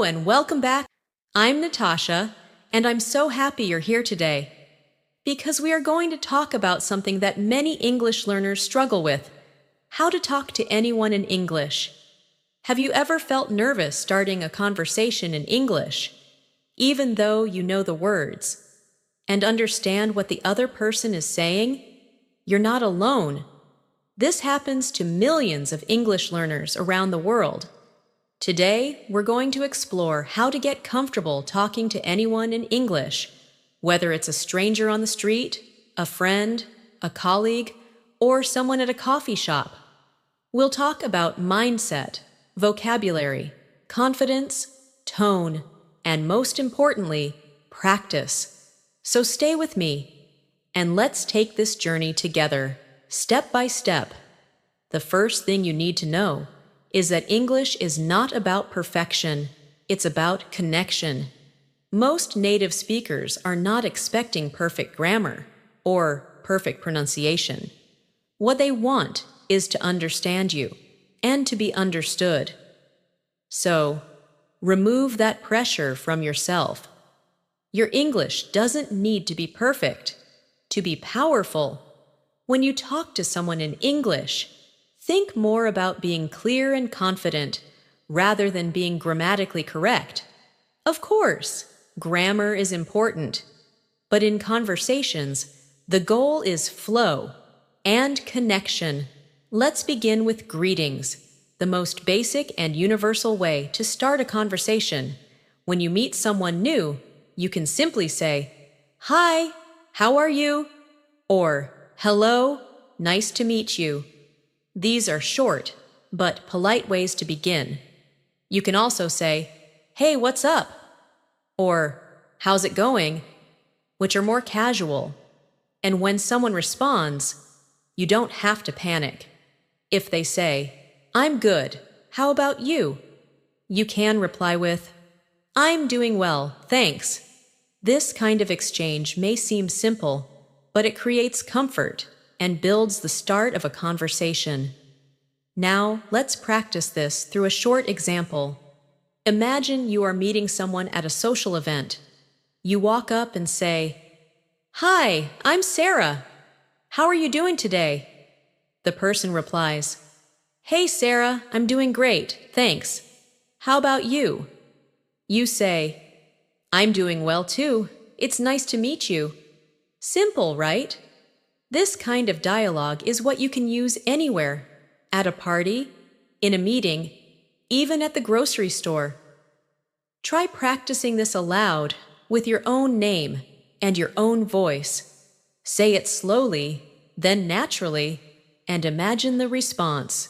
and welcome back. I'm Natasha, and I'm so happy you're here today because we are going to talk about something that many English learners struggle with: how to talk to anyone in English. Have you ever felt nervous starting a conversation in English, even though you know the words and understand what the other person is saying? You're not alone. This happens to millions of English learners around the world. Today, we're going to explore how to get comfortable talking to anyone in English, whether it's a stranger on the street, a friend, a colleague, or someone at a coffee shop. We'll talk about mindset, vocabulary, confidence, tone, and most importantly, practice. So stay with me, and let's take this journey together, step by step. The first thing you need to know is that English is not about perfection, it's about connection. Most native speakers are not expecting perfect grammar or perfect pronunciation. What they want is to understand you and to be understood. So, remove that pressure from yourself. Your English doesn't need to be perfect to be powerful. When you talk to someone in English, think more about being clear and confident rather than being grammatically correct. Of course, grammar is important, but in conversations, the goal is flow and connection. Let's begin with greetings, the most basic and universal way to start a conversation. When you meet someone new, you can simply say, "Hi, how are you?" or "Hello, nice to meet you." These are short, but polite ways to begin. You can also say, "Hey, what's up?" or "How's it going?" which are more casual. And when someone responds, you don't have to panic. If they say, "I'm good, how about you?" you can reply with, "I'm doing well, thanks." This kind of exchange may seem simple, but it creates comfort and builds the start of a conversation. Now, let's practice this through a short example. Imagine you are meeting someone at a social event. You walk up and say, "Hi, I'm Sarah. How are you doing today?" The person replies, "Hey Sarah, I'm doing great, thanks. How about you?" You say, "I'm doing well too. It's nice to meet you." Simple, right? This kind of dialogue is what you can use anywhere: at a party, in a meeting, even at the grocery store. Try practicing this aloud with your own name and your own voice. Say it slowly, then naturally, and imagine the response.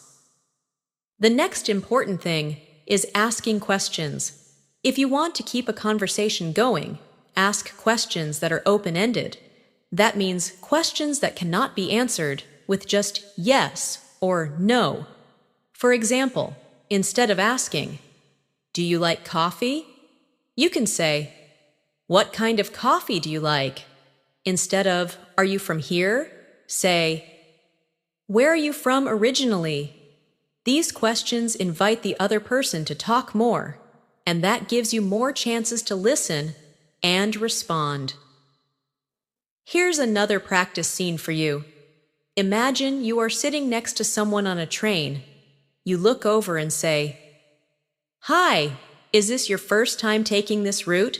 The next important thing is asking questions. If you want to keep a conversation going, ask questions that are open-ended. That means questions that cannot be answered with just yes or no. For example, instead of asking, "Do you like coffee?" you can say, "What kind of coffee do you like?" Instead of, "Are you from here?" say, "Where are you from originally?" These questions invite the other person to talk more, and that gives you more chances to listen and respond. Here's another practice scene for you. Imagine you are sitting next to someone on a train. You look over and say, "Hi, is this your first time taking this route?"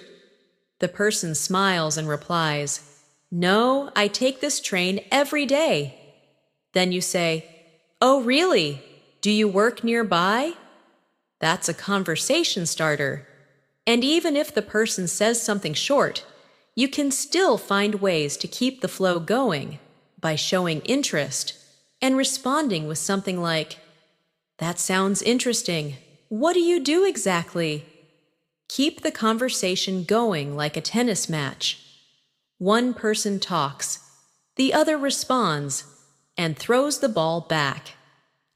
The person smiles and replies, "No, I take this train every day." Then you say, "Oh, really? Do you work nearby?" That's a conversation starter. And even if the person says something short, you can still find ways to keep the flow going by showing interest and responding with something like, "That sounds interesting. What do you do exactly?" Keep the conversation going like a tennis match. One person talks, the other responds, and throws the ball back.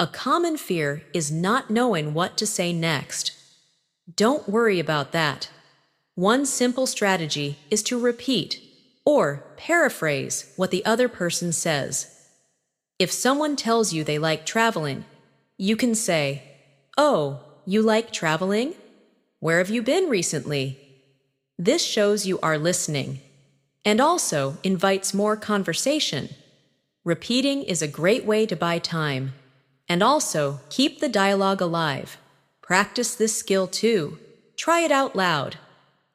A common fear is not knowing what to say next. Don't worry about that. One simple strategy is to repeat or paraphrase what the other person says. If someone tells you they like traveling, you can say, "Oh, you like traveling?" Where have you been recently? This shows you are listening and also invites more conversation. Repeating is a great way to buy time and also keep the dialogue alive. Practice this skill too. Try it out loud.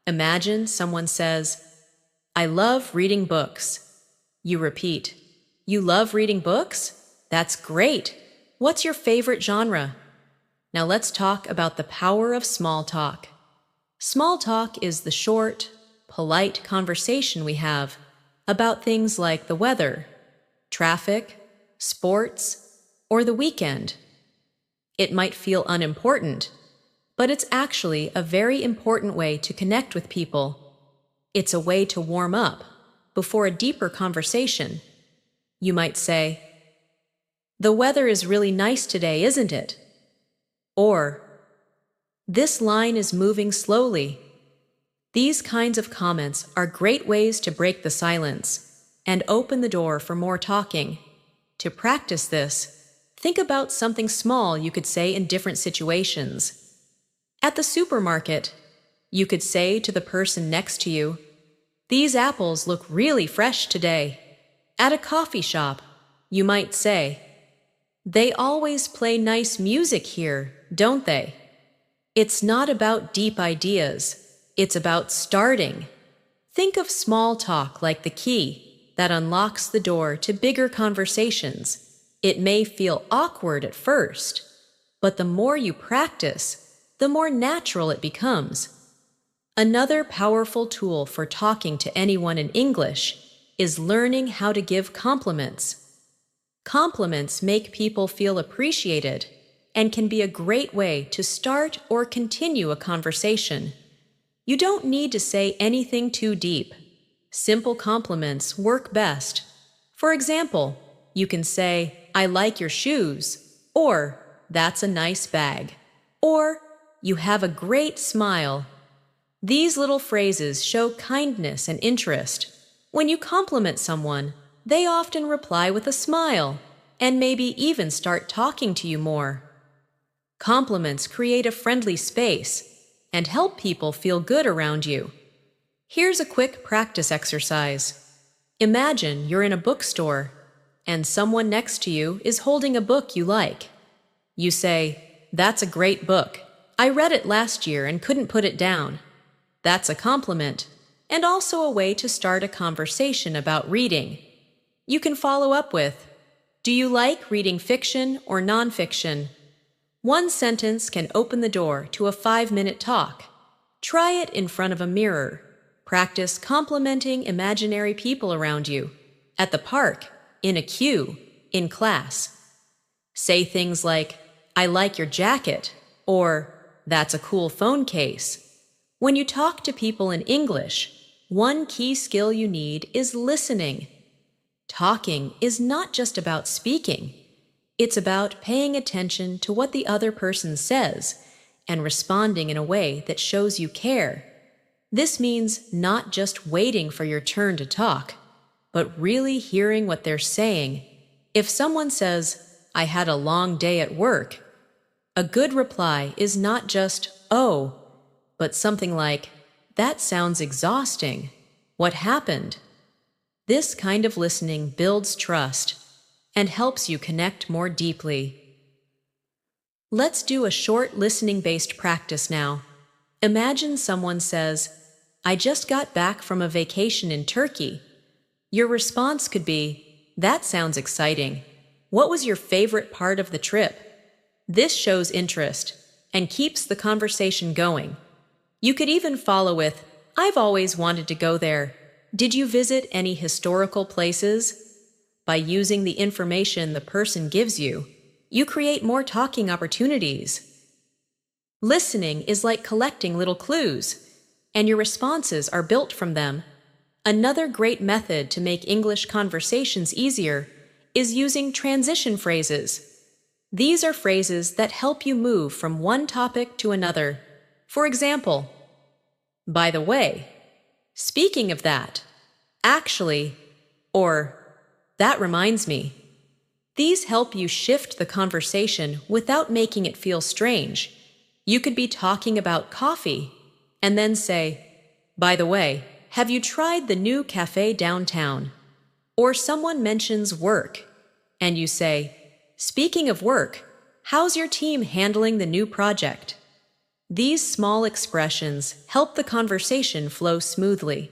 Imagine someone says, I love reading books. You repeat, you love reading books? That's great. What's your favorite genre? Now let's talk about the power of small talk. Small talk is the short, polite conversation we have about things like the weather, traffic, sports, or the weekend. It might feel unimportant, but it's actually a very important way to connect with people. It's a way to warm up before a deeper conversation. You might say, the weather is really nice today, isn't it? Or, this line is moving slowly. These kinds of comments are great ways to break the silence and open the door for more talking. To practice this, think about something small you could say in different situations. At the supermarket, you could say to the person next to you, these apples look really fresh today. At a coffee shop, you might say, they always play nice music here, don't they? It's not about deep ideas, it's about starting. Think of small talk like the key that unlocks the door to bigger conversations. It may feel awkward at first, but the more you practice, the more natural it becomes. Another powerful tool for talking to anyone in English is learning how to give compliments. Compliments make people feel appreciated and can be a great way to start or continue a conversation. You don't need to say anything too deep. Simple compliments work best. For example, you can say, I like your shoes, or that's a nice bag, or you have a great smile. These little phrases show kindness and interest. When you compliment someone, they often reply with a smile and maybe even start talking to you more. Compliments create a friendly space and help people feel good around you. Here's a quick practice exercise. Imagine you're in a bookstore and someone next to you is holding a book you like. You say, that's a great book. I read it last year and couldn't put it down. That's a compliment, and also a way to start a conversation about reading. You can follow up with, do you like reading fiction or nonfiction? One sentence can open the door to a 5-minute talk. Try it in front of a mirror. Practice complimenting imaginary people around you, at the park, in a queue, in class. Say things like, I like your jacket, or that's a cool phone case. When you talk to people in English, one key skill you need is listening. Talking is not just about speaking. It's about paying attention to what the other person says and responding in a way that shows you care. This means not just waiting for your turn to talk, but really hearing what they're saying. If someone says, I had a long day at work, a good reply is not just, oh, but something like, that sounds exhausting. What happened? This kind of listening builds trust and helps you connect more deeply. Let's do a short listening-based practice now. Imagine someone says, I just got back from a vacation in Turkey. Your response could be, that sounds exciting. What was your favorite part of the trip? This shows interest and keeps the conversation going. You could even follow with, I've always wanted to go there. Did you visit any historical places? By using the information the person gives you, you create more talking opportunities. Listening is like collecting little clues, and your responses are built from them. Another great method to make English conversations easier is using transition phrases. These are phrases that help you move from one topic to another. For example, by the way, speaking of that, actually, or that reminds me. These help you shift the conversation without making it feel strange. You could be talking about coffee and then say, "By the way, have you tried the new cafe downtown?" Or someone mentions work, and you say, "Speaking of work, how's your team handling the new project?" These small expressions help the conversation flow smoothly.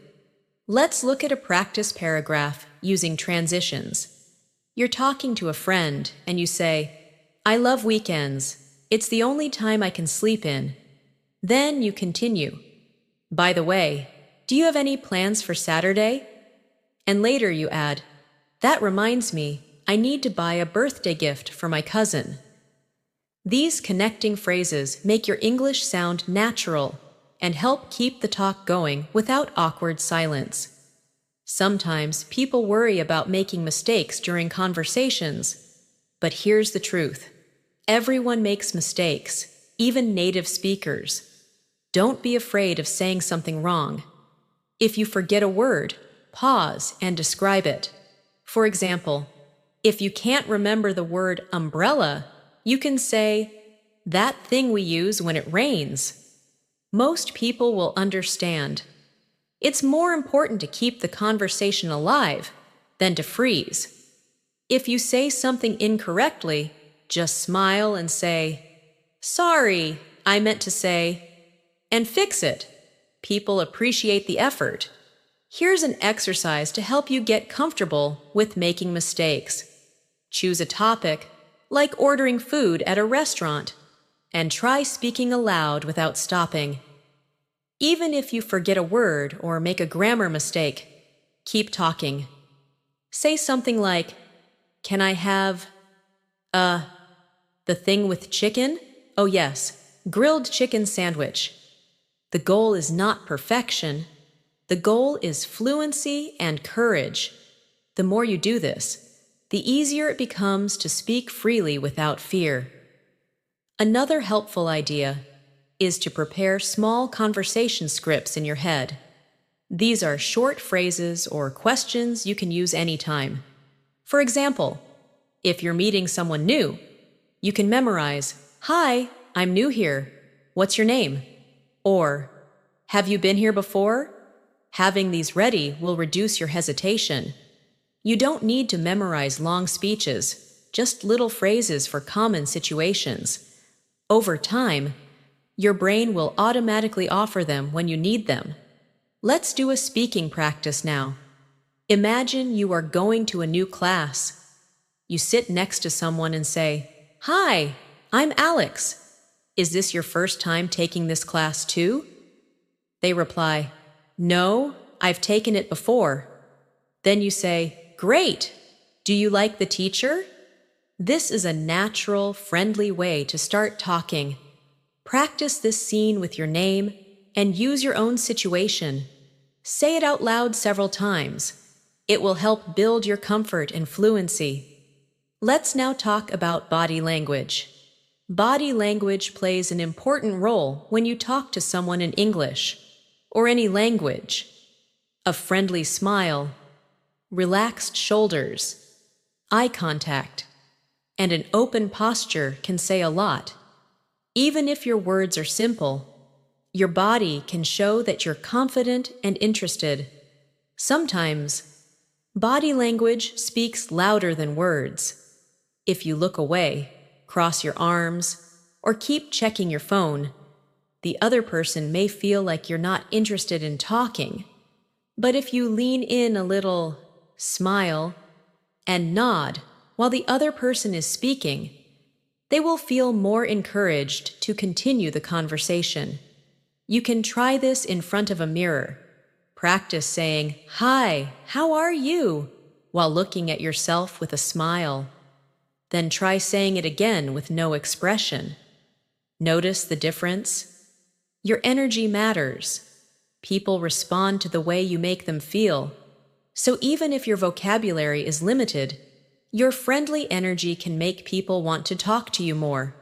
Let's look at a practice paragraph using transitions. You're talking to a friend, and you say, "I love weekends. It's the only time I can sleep in." Then you continue, "By the way, do you have any plans for Saturday?" And later you add, "That reminds me, I need to buy a birthday gift for my cousin." These connecting phrases make your English sound natural and help keep the talk going without awkward silence. Sometimes people worry about making mistakes during conversations, but here's the truth. Everyone makes mistakes, even native speakers. Don't be afraid of saying something wrong. If you forget a word, pause and describe it. For example, if you can't remember the word umbrella, you can say, "That thing we use when it rains." Most people will understand. It's more important to keep the conversation alive than to freeze. If you say something incorrectly, just smile and say, "Sorry, I meant to say," and fix it. People appreciate the effort. Here's an exercise to help you get comfortable with making mistakes. Choose a topic, like ordering food at a restaurant, and try speaking aloud without stopping. Even if you forget a word or make a grammar mistake, keep talking. Say something like, "Can I have, the thing with chicken? Oh yes, grilled chicken sandwich." The goal is not perfection. The goal is fluency and courage. The more you do this, the easier it becomes to speak freely without fear. Another helpful idea is to prepare small conversation scripts in your head. These are short phrases or questions you can use anytime. For example, if you're meeting someone new, you can memorize, "Hi, I'm new here. What's your name?" Or, "Have you been here before?" Having these ready will reduce your hesitation. You don't need to memorize long speeches, just little phrases for common situations. Over time, your brain will automatically offer them when you need them. Let's do a speaking practice now. Imagine you are going to a new class. You sit next to someone and say, "Hi, I'm Alex. Is this your first time taking this class too?" They reply, "No, I've taken it before." Then you say, "Great! Do you like the teacher?" This is a natural, friendly way to start talking. Practice this scene with your name and use your own situation. Say it out loud several times. It will help build your comfort and fluency. Let's now talk about body language. Body language plays an important role when you talk to someone in English or any language. A friendly smile, relaxed shoulders, eye contact, and an open posture can say a lot. Even if your words are simple, your body can show that you're confident and interested. Sometimes, body language speaks louder than words. If you look away, cross your arms, or keep checking your phone, the other person may feel like you're not interested in talking. But if you lean in a little, smile, and nod while the other person is speaking, they will feel more encouraged to continue the conversation. You can try this in front of a mirror. Practice saying, "Hi, how are you?" while looking at yourself with a smile. Then try saying it again with no expression. Notice the difference? Your energy matters. People respond to the way you make them feel. So even if your vocabulary is limited, your friendly energy can make people want to talk to you more.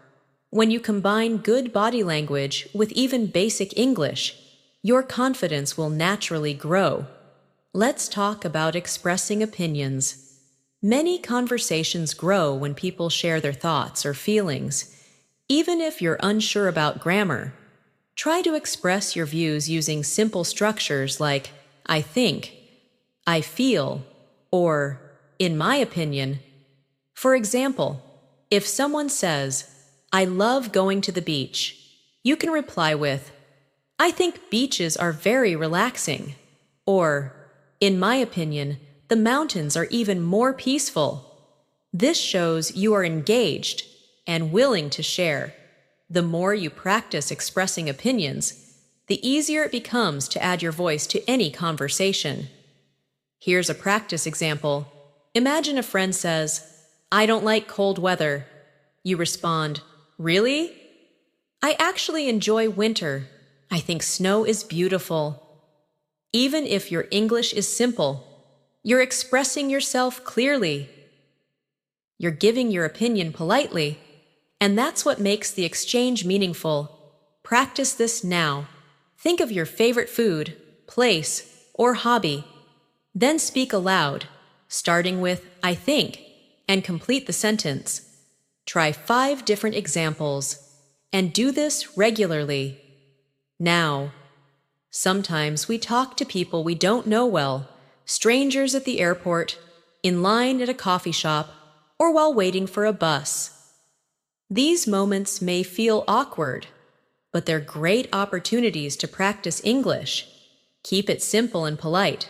When you combine good body language with even basic English, your confidence will naturally grow. Let's talk about expressing opinions. Many conversations grow when people share their thoughts or feelings. Even if you're unsure about grammar, try to express your views using simple structures like I think, I feel, or in my opinion. For example, if someone says, I love going to the beach, you can reply with, I think beaches are very relaxing. Or, in my opinion, the mountains are even more peaceful. This shows you are engaged and willing to share. The more you practice expressing opinions, the easier it becomes to add your voice to any conversation. Here's a practice example. Imagine a friend says, I don't like cold weather. You respond, really? I actually enjoy winter. I think snow is beautiful. Even if your English is simple, you're expressing yourself clearly. You're giving your opinion politely, and that's what makes the exchange meaningful. Practice this now. Think of your favorite food, place, or hobby. Then speak aloud, starting with I think, and complete the sentence. Try 5 different examples, and do this regularly. Now, sometimes we talk to people we don't know well, strangers at the airport, in line at a coffee shop, or while waiting for a bus. These moments may feel awkward, but they're great opportunities to practice English. Keep it simple and polite.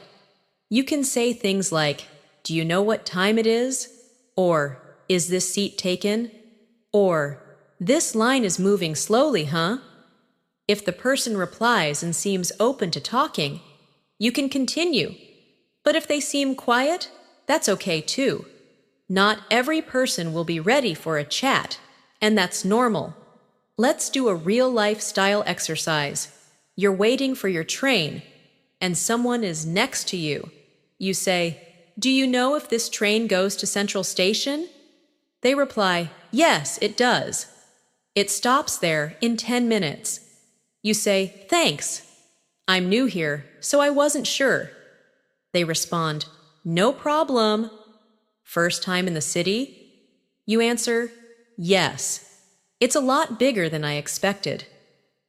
You can say things like, do you know what time it is? Or, is this seat taken? Or, this line is moving slowly, huh? If the person replies and seems open to talking, you can continue. But if they seem quiet, that's okay too. Not every person will be ready for a chat, and that's normal. Let's do a real-life style exercise. You're waiting for your train, and someone is next to you. You say, do you know if this train goes to Central Station? They reply, yes, it does. It stops there in 10 minutes. You say, thanks. I'm new here, so I wasn't sure. They respond, no problem. First time in the city? You answer, yes. It's a lot bigger than I expected.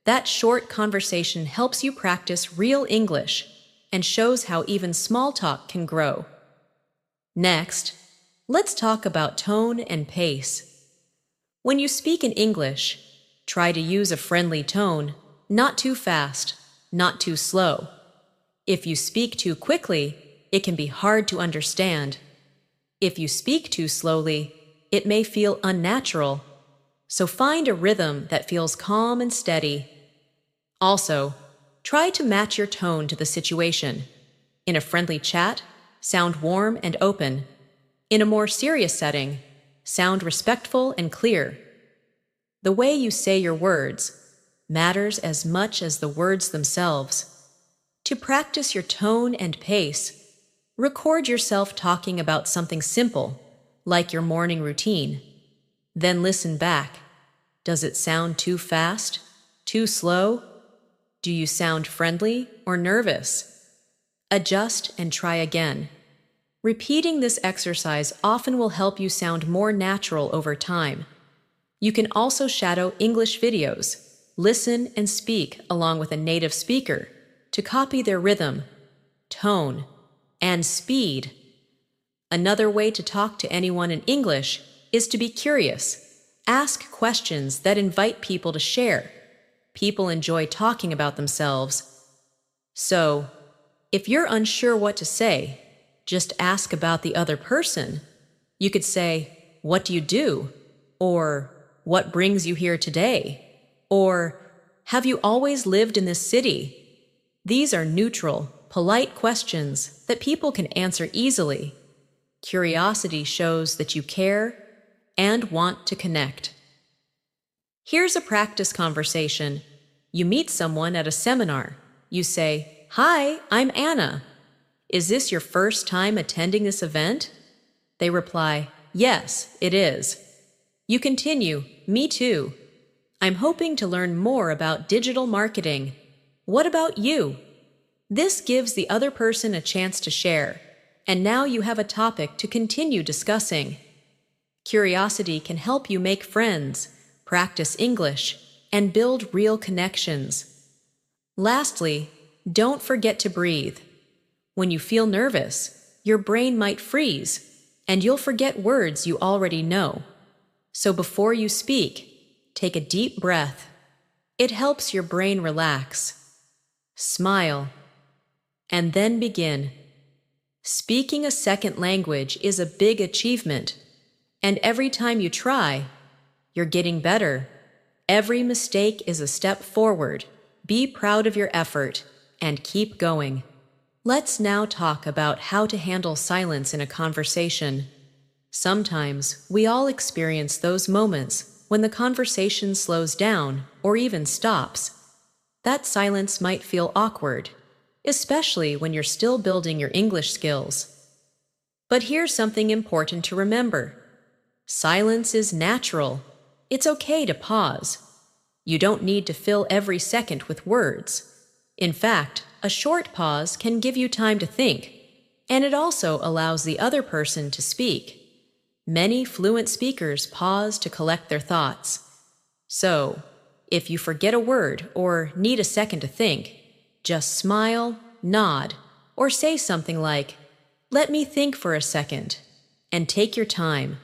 That short conversation helps you practice real English and shows how even small talk can grow. Next, let's talk about tone and pace. When you speak in English, try to use a friendly tone, not too fast, not too slow. If you speak too quickly, it can be hard to understand. If you speak too slowly, it may feel unnatural. So find a rhythm that feels calm and steady. Also, try to match your tone to the situation. In a friendly chat, sound warm and open. In a more serious setting, sound respectful and clear. The way you say your words matters as much as the words themselves. To practice your tone and pace, record yourself talking about something simple, like your morning routine. Then listen back. Does it sound too fast? Too slow? Do you sound friendly or nervous? Adjust and try again. Repeating this exercise often will help you sound more natural over time. You can also shadow English videos, listen and speak along with a native speaker to copy their rhythm, tone, and speed. Another way to talk to anyone in English is to be curious. Ask questions that invite people to share. People enjoy talking about themselves. So, if you're unsure what to say, just ask about the other person. You could say, what do you do? Or, what brings you here today? Or, have you always lived in this city? These are neutral, polite questions that people can answer easily. Curiosity shows that you care and want to connect. Here's a practice conversation. You meet someone at a seminar. You say, "Hi, I'm Anna. Is this your first time attending this event?" They reply, "Yes, it is." You continue, "Me too. I'm hoping to learn more about digital marketing. What about you?" This gives the other person a chance to share, and now you have a topic to continue discussing. Curiosity can help you make friends, practice English, and build real connections. Lastly, don't forget to breathe. When you feel nervous, your brain might freeze, and you'll forget words you already know. So before you speak, take a deep breath. It helps your brain relax. Smile, and then begin. Speaking a second language is a big achievement, and every time you try, you're getting better. Every mistake is a step forward. Be proud of your effort and keep going. Let's now talk about how to handle silence in a conversation. Sometimes we all experience those moments when the conversation slows down or even stops. That silence might feel awkward, especially when you're still building your English skills. But here's something important to remember. Silence is natural. It's okay to pause. You don't need to fill every second with words. In fact, a short pause can give you time to think, and it also allows the other person to speak. Many fluent speakers pause to collect their thoughts. So, if you forget a word or need a second to think, just smile, nod, or say something like, "Let me think for a second," and take your time.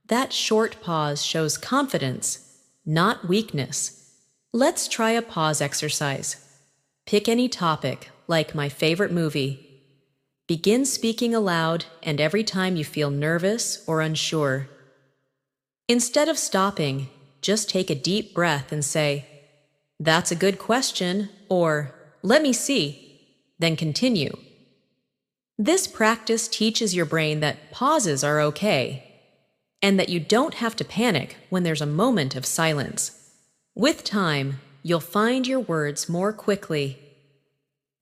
That short pause shows confidence, not weakness. Let's try a pause exercise. Pick any topic, like my favorite movie. Begin speaking aloud, and every time you feel nervous or unsure. Instead of stopping, just take a deep breath and say, "That's a good question," or "Let me see," then continue. This practice teaches your brain that pauses are okay, and that you don't have to panic when there's a moment of silence. With time, you'll find your words more quickly.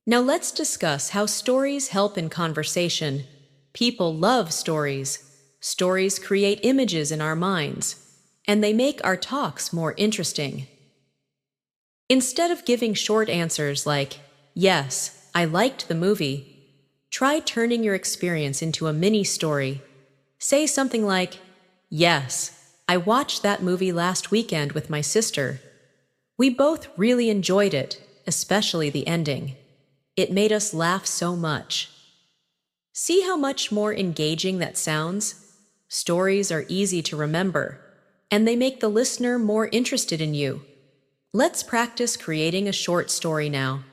Now let's discuss how stories help in conversation. People love stories. Stories create images in our minds, and they make our talks more interesting. Instead of giving short answers like, "Yes, I liked the movie," try turning your experience into a mini story. Say something like, "Yes, I watched that movie last weekend with my sister. We both really enjoyed it, especially the ending. It made us laugh so much." See how much more engaging that sounds? Stories are easy to remember, and they make the listener more interested in you. Let's practice creating a short story now.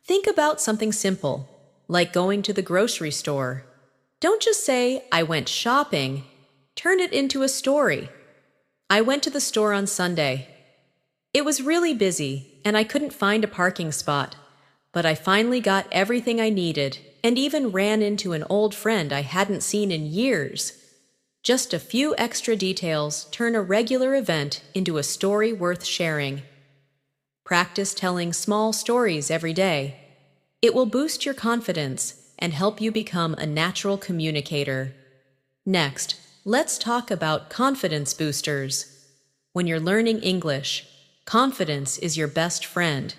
Think about something simple, like going to the grocery store. Don't just say, "I went shopping." Turn it into a story. "I went to the store on Sunday. It was really busy, and I couldn't find a parking spot, but I finally got everything I needed and even ran into an old friend I hadn't seen in years." Just a few extra details turn a regular event into a story worth sharing. Practice telling small stories every day. It will boost your confidence and help you become a natural communicator. Next, let's talk about confidence boosters. When you're learning English, confidence is your best friend.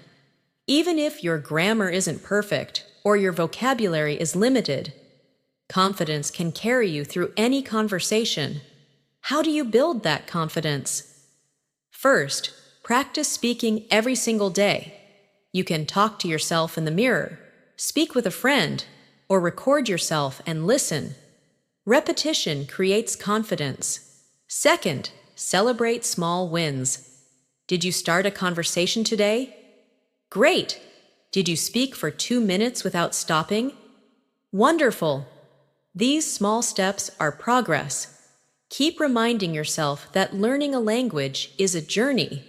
Even if your grammar isn't perfect or your vocabulary is limited, confidence can carry you through any conversation. How do you build that confidence? First, practice speaking every single day. You can talk to yourself in the mirror, speak with a friend, or record yourself and listen. Repetition creates confidence. Second, celebrate small wins. Did you start a conversation today? Great! Did you speak for 2 minutes without stopping? Wonderful! These small steps are progress. Keep reminding yourself that learning a language is a journey,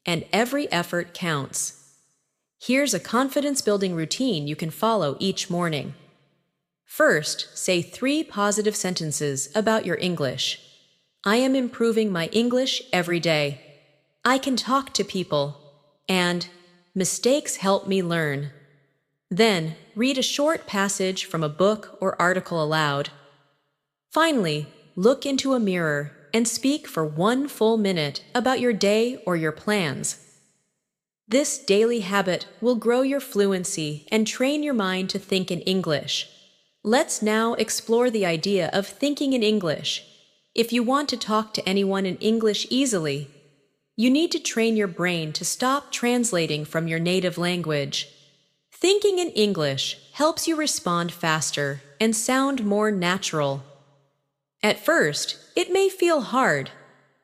and every effort counts. Here's a confidence-building routine you can follow each morning. First, say 3 positive sentences about your English. "I am improving my English every day." "I can talk to people." And "Mistakes help me learn." Then, read a short passage from a book or article aloud. Finally, look into a mirror and speak for 1 full minute about your day or your plans. This daily habit will grow your fluency and train your mind to think in English. Let's now explore the idea of thinking in English. If you want to talk to anyone in English easily, You need to train your brain to stop translating from your native language. Thinking in English helps you respond faster and sound more natural. At first, it may feel hard,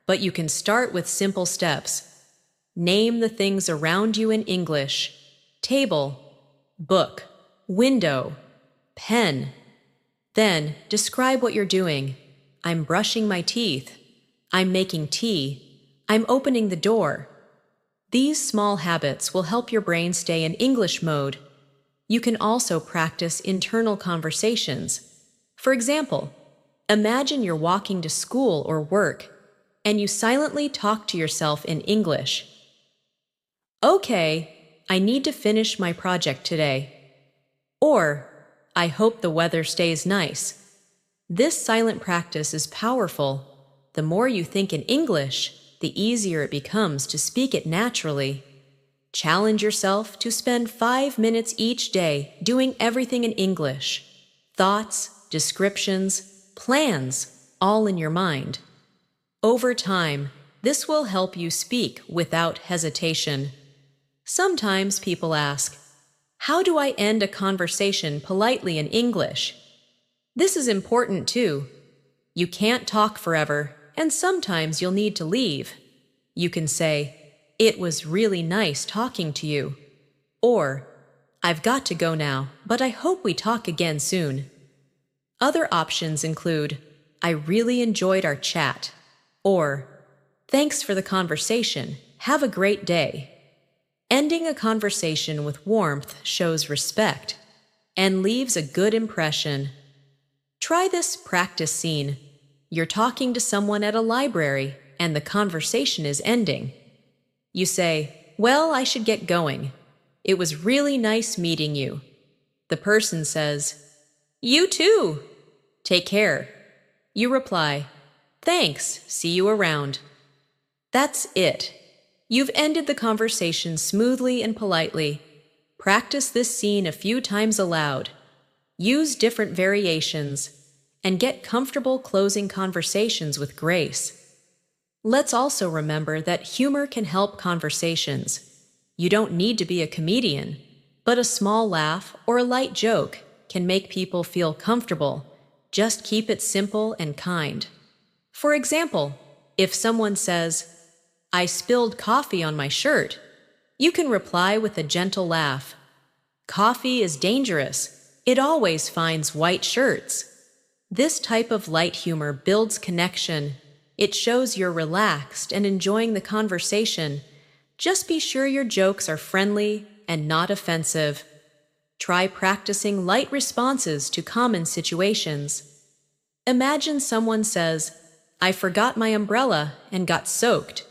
but you can start with simple steps. Name the things around you in English: table, book, window, pen. Then describe what you're doing. I'm brushing my teeth. I'm making tea. I'm opening the door. These small habits will help your brain stay in English mode. You can also practice internal conversations. For example, imagine you're walking to school or work, and you silently talk to yourself in English. Okay, I need to finish my project today. Or, I hope the weather stays nice. This silent practice is powerful. The more you think in English, the easier it becomes to speak it naturally. Challenge yourself to spend 5 minutes each day doing everything in English. Thoughts, descriptions, plans, all in your mind. Over time, this will help you speak without hesitation. Sometimes people ask, how do I end a conversation politely in English? This is important too. You can't talk forever, and sometimes you'll need to leave. You can say, it was really nice talking to you. Or, I've got to go now, but I hope we talk again soon. Other options include, I really enjoyed our chat. Or, thanks for the conversation. Have a great day. Ending a conversation with warmth shows respect and leaves a good impression. Try this practice scene. You're talking to someone at a library and the conversation is ending. You say, well, I should get going. It was really nice meeting you. The person says, you too. Take care. You reply, thanks, see you around. That's it. You've ended the conversation smoothly and politely. Practice this scene a few times aloud. Use different variations, and get comfortable closing conversations with grace. Let's also remember that humor can help conversations. You don't need to be a comedian, but a small laugh or a light joke can make people feel comfortable. Just keep it simple and kind. For example, if someone says, I spilled coffee on my shirt, you can reply with a gentle laugh. Coffee is dangerous. It always finds white shirts. This type of light humor builds connection. It shows you're relaxed and enjoying the conversation. Just be sure your jokes are friendly and not offensive. Try practicing light responses to common situations. Imagine someone says, I forgot my umbrella and got soaked.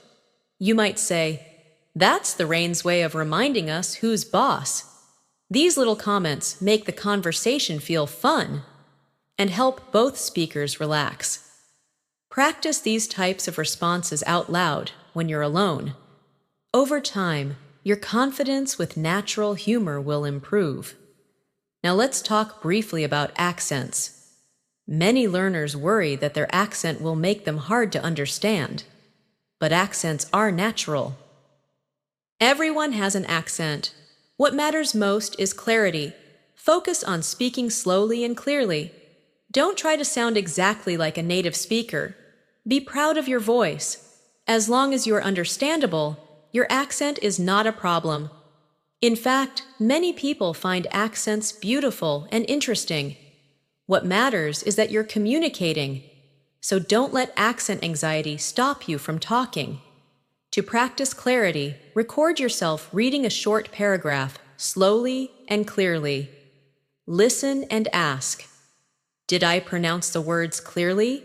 You might say, that's the rain's way of reminding us who's boss. These little comments make the conversation feel fun and help both speakers relax. Practice these types of responses out loud when you're alone. Over time, your confidence with natural humor will improve. Now let's talk briefly about accents. Many learners worry that their accent will make them hard to understand. But accents are natural. Everyone has an accent. What matters most is clarity. Focus on speaking slowly and clearly. Don't try to sound exactly like a native speaker. Be proud of your voice. As long as you are understandable, your accent is not a problem. In fact, many people find accents beautiful and interesting. What matters is that you're communicating. So don't let accent anxiety stop you from talking. To practice clarity, record yourself reading a short paragraph slowly and clearly. Listen and ask, did I pronounce the words clearly?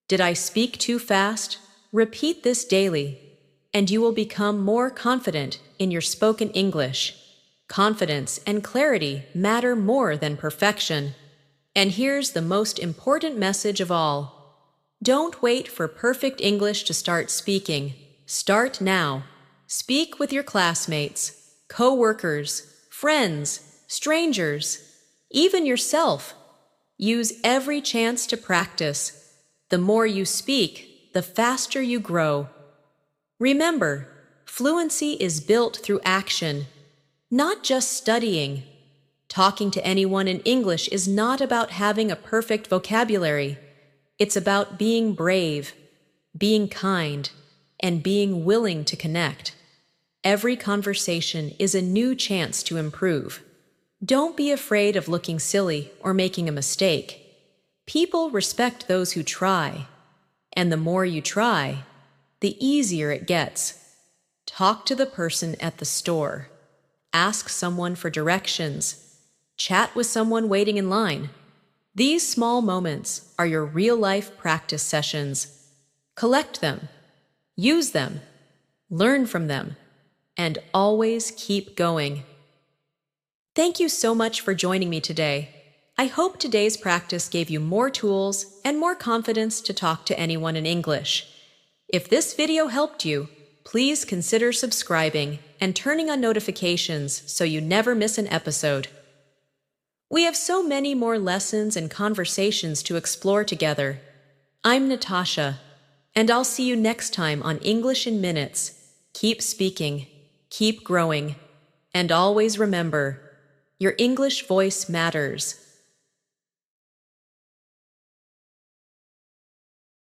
Did I speak too fast? Repeat this daily, and you will become more confident in your spoken English. Confidence and clarity matter more than perfection. And here's the most important message of all. Don't wait for perfect English to start speaking. Start now. Speak with your classmates, co-workers, friends, strangers, even yourself. Use every chance to practice. The more you speak, the faster you grow. Remember, fluency is built through action, not just studying. Talking to anyone in English is not about having a perfect vocabulary. It's about being brave, being kind, and being willing to connect. Every conversation is a new chance to improve. Don't be afraid of looking silly or making a mistake. People respect those who try, and the more you try, the easier it gets. Talk to the person at the store. Ask someone for directions. Chat with someone waiting in line. These small moments are your real-life practice sessions. Collect them, use them, learn from them, and always keep going. Thank you so much for joining me today. I hope today's practice gave you more tools and more confidence to talk to anyone in English. If this video helped you, please consider subscribing and turning on notifications so you never miss an episode. We have so many more lessons and conversations to explore together. I'm Natasha, and I'll see you next time on English in Minutes. Keep speaking, keep growing, and always remember, your English voice matters.